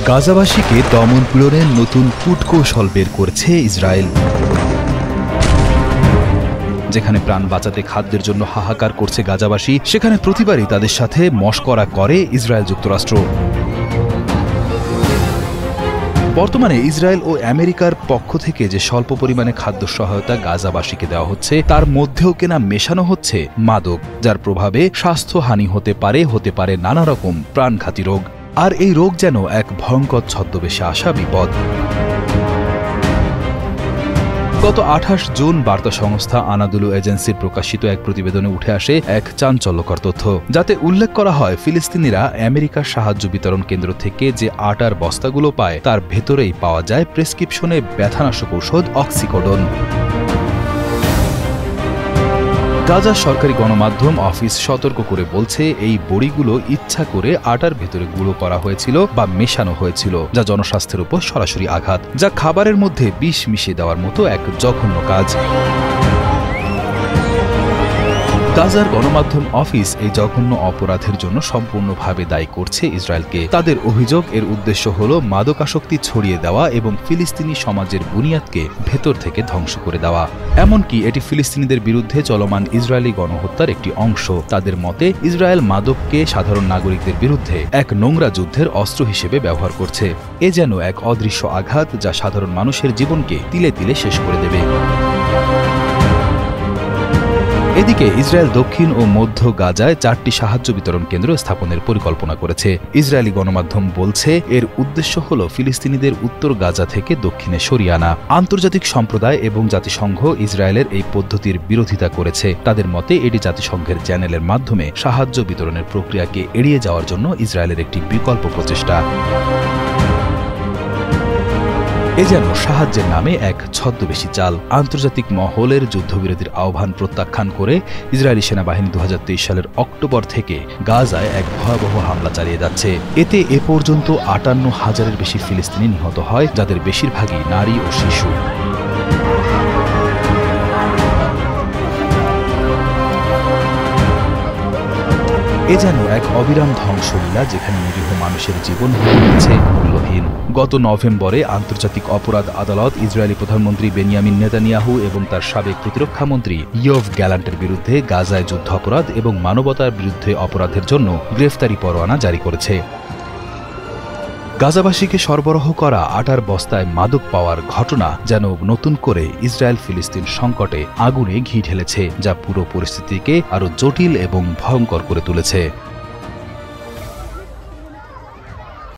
গাজাবাসীকে দমন পীড়নের নতুন কূটকৌশল বের করেছে ইসরায়েল। যেখানে প্রাণ বাঁচাতে খাদ্যের জন্য হাহাকার করছে গাজাবাসী, সেখানে প্রতিবারই তাদের সাথে মশকরা করে ইসরায়েল যুক্তরাষ্ট্র। বর্তমানে ইসরায়েল ও আমেরিকার পক্ষ থেকে যে স্বল্প পরিমাণে খাদ্য সহায়তা গাজাবাসীকে দেওয়া হচ্ছে, তার মধ্যেও কেনা মেশানো হচ্ছে মাদক, যার প্রভাবে স্বাস্থ্যহানি হতে পারে নানা রকম প্রাণঘাতী রোগ। আর এই রোগ যেন এক ভয়ঙ্কর ছদ্মবেশে আসা বিপদ। গত 28 জুন বার্তা সংস্থা আনাদুলু এজেন্সির প্রকাশিত এক প্রতিবেদনে উঠে আসে এক চাঞ্চল্যকর তথ্য, যাতে উল্লেখ করা হয় ফিলিস্তিনিরা আমেরিকার সাহায্য বিতরণ কেন্দ্র থেকে যে আটার বস্তাগুলো পায়, তার ভেতরেই পাওয়া যায় প্রেসক্রিপশনে ব্যথানাশক ঔষধ অক্সিকোডন। গাজার সরকারি গণমাধ্যম অফিস সতর্ক করে বলছে, এই বড়িগুলো ইচ্ছা করে আটার ভেতরে গুঁড়ো করা হয়েছিল বা মেশানো হয়েছিল, যা জনস্বাস্থ্যের উপর সরাসরি আঘাত, যা খাবারের মধ্যে বিষ মিশিয়ে দেওয়ার মতো এক জঘন্য কাজ। গাজার গণমাধ্যম অফিস এই জঘন্য অপরাধের জন্য সম্পূর্ণভাবে দায়ী করছে ইসরায়েলকে। তাদের অভিযোগ, এর উদ্দেশ্য হল মাদকাসক্তি ছড়িয়ে দেওয়া এবং ফিলিস্তিনি সমাজের বুনিয়াদকে ভেতর থেকে ধ্বংস করে দেওয়া। এমনকি এটি ফিলিস্তিনিদের বিরুদ্ধে চলমান ইসরায়েলি গণহত্যার একটি অংশ। তাদের মতে, ইসরায়েল মাদককে সাধারণ নাগরিকদের বিরুদ্ধে এক নোংরা যুদ্ধের অস্ত্র হিসেবে ব্যবহার করছে। এ যেন এক অদৃশ্য আঘাত, যা সাধারণ মানুষের জীবনকে তিলে তিলে শেষ করে দেবে। এদিকে ইসরায়েল দক্ষিণ ও মধ্য গাজায় 4টি সাহায্য বিতরণ কেন্দ্র স্থাপনের পরিকল্পনা করেছে। ইসরায়েলি গণমাধ্যম বলছে, এর উদ্দেশ্য হল ফিলিস্তিনিদের উত্তর গাজা থেকে দক্ষিণে সরিয়ে আনা। আন্তর্জাতিক সম্প্রদায় এবং জাতিসংঘ ইসরায়েলের এই পদ্ধতির বিরোধিতা করেছে। তাদের মতে, এটি জাতিসংঘের চ্যানেলের মাধ্যমে সাহায্য বিতরণের প্রক্রিয়াকে এড়িয়ে যাওয়ার জন্য ইসরায়েলের একটি বিকল্প প্রচেষ্টা। এ যেন সাহায্যের নামে এক ছদ্মবেশী চাল। আন্তর্জাতিক মহলের যুদ্ধবিরতির আহ্বান প্রত্যাখ্যান করে ইসরায়েলি সেনাবাহিনী 2023 সালের অক্টোবর থেকে গাজায় এক ভয়াবহ হামলা চালিয়ে যাচ্ছে। এতে এ পর্যন্ত 58,000-এর বেশি ফিলিস্তিনি নিহত হয়, যাদের বেশিরভাগই নারী ও শিশু। এ যেন এক অবিরাম ধ্বংসলীলা, যেখানে নিরীহ মানুষের জীবন হয়ে গেছে মূল্যহীন। গত নভেম্বরে আন্তর্জাতিক অপরাধ আদালত ইসরায়েলি প্রধানমন্ত্রী বেনিয়ামিন নেতানিয়াহু এবং তার সাবেক প্রতিরক্ষা মন্ত্রী ইয়োভ গ্যালান্টের বিরুদ্ধে গাজায় যুদ্ধাপরাধ এবং মানবতার বিরুদ্ধে অপরাধের জন্য গ্রেফতারি পরোয়ানা জারি করেছে। গাজাবাসীকে সরবরাহ করা আটার বস্তায় মাদক পাওয়ার ঘটনা যেন নতুন করে ইসরায়েল ফিলিস্তিন সংকটে আগুনে ঘি ঢেলেছে, যা পুরো পরিস্থিতিকে আরও জটিল এবং ভয়ঙ্কর করে তুলেছে।